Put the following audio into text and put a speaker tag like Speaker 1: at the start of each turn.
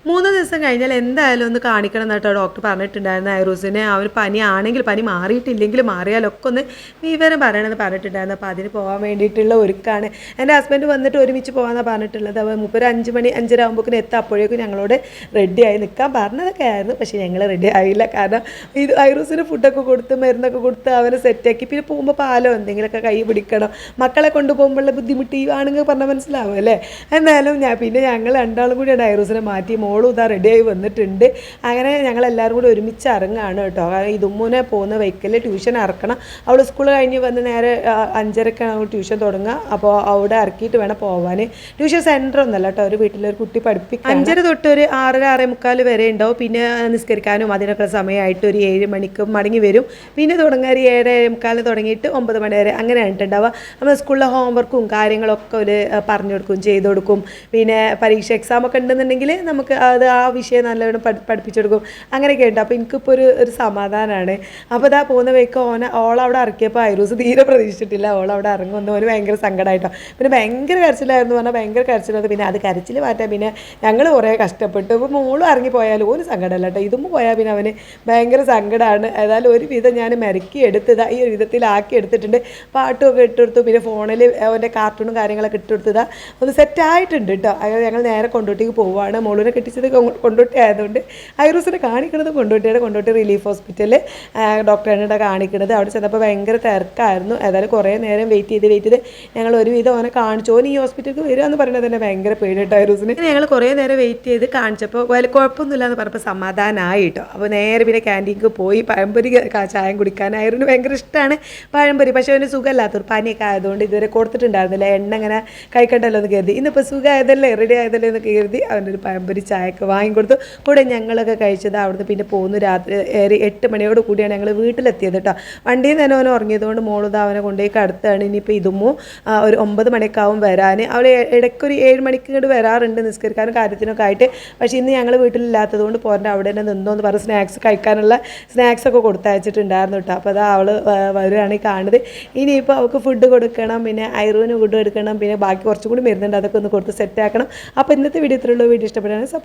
Speaker 1: 3 ദിവസം കഴിഞ്ഞാൽ എന്തായാലും ഒന്ന് കാണിക്കണം എന്നിട്ടോ ഡോക്ടർ പറഞ്ഞിട്ടുണ്ടായിരുന്നു. ഐറൂസിനെ അവന് പനി ആണെങ്കിൽ പനി മാറിയിട്ടില്ലെങ്കിൽ മാറിയാലൊക്കെ ഒന്ന് വിവരം പറയണമെന്ന് പറഞ്ഞിട്ടുണ്ടായിരുന്നു. അപ്പോൾ അതിന് പോകാൻ വേണ്ടിയിട്ടുള്ള ഒരുക്കാണ്. എൻ്റെ ഹസ്ബൻഡ് വന്നിട്ട് ഒരുമിച്ച് പോകാമെന്നാണ് പറഞ്ഞിട്ടുള്ളത്. അപ്പോൾ 5 മണി 5:30 ആകുമ്പോഴേക്കും എത്താം. അപ്പോഴേക്കും ഞങ്ങളോട് റെഡിയായി നിൽക്കാൻ പറഞ്ഞതൊക്കെ ആയിരുന്നു. പക്ഷേ ഞങ്ങൾ റെഡി ആയില്ല. കാരണം ഇത് ഐറൂസിന് ഫുഡൊക്കെ കൊടുത്ത് മരുന്നൊക്കെ കൊടുത്ത് അവനെ സെറ്റാക്കി പിന്നെ പോകുമ്പോൾ പാലോ എന്തെങ്കിലുമൊക്കെ കൈ പിടിക്കണം. മക്കളെ കൊണ്ടുപോകുമ്പോഴുള്ള ബുദ്ധിമുട്ട് ഈ ആണെങ്കിൽ പറഞ്ഞാൽ മനസ്സിലാവും അല്ലേ. എന്നാലും ഞങ്ങൾ രണ്ടാളും കൂടിയാണ് ഐറൂസിനെ മാറ്റി. മോളും ഇതാ റെഡിയായി വന്നിട്ടുണ്ട്. അങ്ങനെ ഞങ്ങളെല്ലാവരും കൂടി ഒരുമിച്ച് ഇറങ്ങുകയാണ് കേട്ടോ. കാരണം ഈ ദുമ്മുനെ പോകുന്ന വെഹിക്കലിൽ ട്യൂഷൻ ഇറക്കണം. അവൾ സ്കൂൾ കഴിഞ്ഞ് വന്ന് നേരെ 5:30 ട്യൂഷൻ തുടങ്ങുക. അപ്പോൾ അവിടെ ഇറക്കിയിട്ട് വേണം പോകാൻ. ട്യൂഷൻ സെൻറ്റർ ഒന്നല്ല കേട്ടോ, ഒരു വീട്ടിലൊരു കുട്ടി പഠിപ്പിക്കുക. 5:30 തൊട്ട് ഒരു 6:30 6:45 വരെ ഉണ്ടാവും. പിന്നെ നിസ്കരിക്കാനും അതിനൊക്കെ സമയമായിട്ട് ഒരു 7 മണിക്ക് മടങ്ങി വരും. പിന്നെ തുടങ്ങുക ഒരു 7 7:45 തുടങ്ങിയിട്ട് 9 മണി വരെ അങ്ങനെ ആയിട്ടുണ്ടാവുക. നമ്മൾ സ്കൂളിലെ ഹോംവർക്കും കാര്യങ്ങളൊക്കെ ഒരു പറഞ്ഞു കൊടുക്കും, ചെയ്ത് കൊടുക്കും. പിന്നെ പരീക്ഷ എക്സാമൊക്കെ ഉണ്ടെന്നുണ്ടെങ്കിൽ നമുക്ക് അത് ആ വിഷയം നല്ലവണ്ണം പഠിപ്പിച്ചു കൊടുക്കും. അങ്ങനെയൊക്കെ ഉണ്ട്. അപ്പോൾ എനിക്കിപ്പോൾ ഒരു സമാധാനമാണ്. അപ്പോൾ ഇതാ പോകുന്ന വഴിക്ക് ഓളവിടെ ഇറക്കിയപ്പോൾ ഐറൂസ് തീരെ പ്രതീക്ഷിച്ചിട്ടില്ല ഓളവിടെ ഇറങ്ങുമെന്ന്. ഓന് ഭയങ്കര സങ്കടമായിട്ടോ. പിന്നെ ഭയങ്കര കരച്ചിലായിരുന്നു പറഞ്ഞാൽ ഭയങ്കര കരച്ചിലായിരുന്നു. പിന്നെ അത് കരച്ചിൽ മാറ്റാൻ പിന്നെ ഞങ്ങൾ കുറേ കഷ്ടപ്പെട്ടു. ഇപ്പോൾ മോളും ഇറങ്ങിപ്പോയാലും ഒരു സങ്കടമല്ല കേട്ടോ. ഇതും പോയാൽ പിന്നെ അവന് ഭയങ്കര സങ്കടമാണ്. ഏതായാലും ഒരു വിധം ഞാൻ മെരുക്കി എടുത്തതാ, ഈ ഒരു വിധത്തിലാക്കി എടുത്തിട്ടുണ്ട്. പാട്ടുമൊക്കെ ഇട്ടെടുത്തു. പിന്നെ ഫോണിൽ അവൻ്റെ കാർട്ടൂണും കാര്യങ്ങളൊക്കെ ഇട്ടെടുത്തതാ ഒന്ന് സെറ്റായിട്ടുണ്ട് കേട്ടോ. അങ്ങനെ ഞങ്ങൾ നേരെ കൊണ്ടോട്ടിക്ക് പോവുകയാണ്. മോളിനെ കെട്ടിച്ചത് കൊണ്ടോട്ടി ആയതുകൊണ്ട് ഐറൂസിനെ കാണിക്കുന്നത് കൊണ്ടോട്ടി റിലീഫ് ഹോസ്പിറ്റലിൽ ഡോക്ടറിനെ കാണിക്കുന്നത്. അവിടെ ചെന്നപ്പോൾ ഭയങ്കര തിരക്കായിരുന്നു. ഏതായാലും കുറേ നേരം വെയിറ്റ് ചെയ്ത് ഞങ്ങൾ ഒരുവിധം അവനെ കാണിച്ചു. ഓൻ ഈ ഹോസ്പിറ്റലിൽ വരിക എന്ന് പറയുന്നത് തന്നെ ഭയങ്കര പേടിയിട്ട് ഐറൂസിന്. ഞങ്ങൾ കുറേ നേരം വെയിറ്റ് ചെയ്ത് കാണിച്ചപ്പോൾ വലിയ കുഴപ്പമൊന്നുമില്ല എന്ന് പറഞ്ഞപ്പോൾ സമാധാനമായി കേട്ടോ. അപ്പോൾ നേരെ പിന്നെ ക്യാൻറ്റീനിൽ പോയി പഴംപൊരി ചായ കുടിക്കാനായിരുന്നു ഭയങ്കര ഇഷ്ടമാണ് പഴംപൊരി. പക്ഷേ അവന് സുഖമില്ലാത്തൊരു പനിയൊക്കെ ആയതുകൊണ്ട് ഇതുവരെ കൊടുത്തിട്ടുണ്ടായിരുന്നില്ല. എണ്ണ ഇങ്ങനെ കഴിക്കണ്ടല്ലോ എന്ന് കരുതി. ഇന്നിപ്പോൾ സുഖമായതല്ലേ റെഡി ആയതല്ലേ എന്ന് കരുതി അവൻ്റെ ഒരു പഴംപൊരി ചായയൊക്കെ വാങ്ങിക്കൊടുത്തു. കൂടെ ഞങ്ങളൊക്കെ കഴിച്ചത് അവിടുന്ന് പിന്നെ പോകുന്നു. രാത്രി 8 മണിയോട് കൂടിയാണ് ഞങ്ങൾ വീട്ടിലെത്തിയത് കേട്ടോ. വണ്ടിയിൽ തന്നെ അവൻ ഉറങ്ങിയതുകൊണ്ട് മോളിത് അവനെ കൊണ്ടുപോയി കടത്താണ്. ഇനിയിപ്പോൾ ഇതുമോ ഒരു 9 മണിയൊക്കെ ആവും വരാൻ. അവൾ ഇടയ്ക്കൊരു 7 മണിക്ക് ഇങ്ങോട്ട് വരാറുണ്ട് നിസ്കരിക്കാനും കാര്യത്തിനൊക്കെ ആയിട്ട്. പക്ഷേ ഇന്ന് ഞങ്ങൾ വീട്ടിലില്ലാത്തത് കൊണ്ട് പോരണ്ട അവിടെ തന്നെ നിന്നോന്ന് പറഞ്ഞ് സ്നാക്സ് കഴിക്കാനുള്ള സ്നാക്സൊക്കെ കൊടുത്തയച്ചിട്ടുണ്ടായിരുന്നു കേട്ടോ. അപ്പോൾ അതാ അവൾ വരികയാണ് കാണുന്നത്. ഇനിയിപ്പോൾ അവൾക്ക് ഫുഡ് കൊടുക്കണം, പിന്നെ ഐറൂന് ഫുഡ് കൊടുക്കണം, പിന്നെ ബാക്കി കുറച്ചും കൂടി മരുന്നുണ്ട് അതൊക്കെ ഒന്ന് കൊടുത്ത് സെറ്റാക്കണം. അപ്പോൾ ഇന്നത്തെ വീഡിയോ ഇത്രയുള്ളൂ. Video ഇഷ്ടപ്പെട്ടാണ് support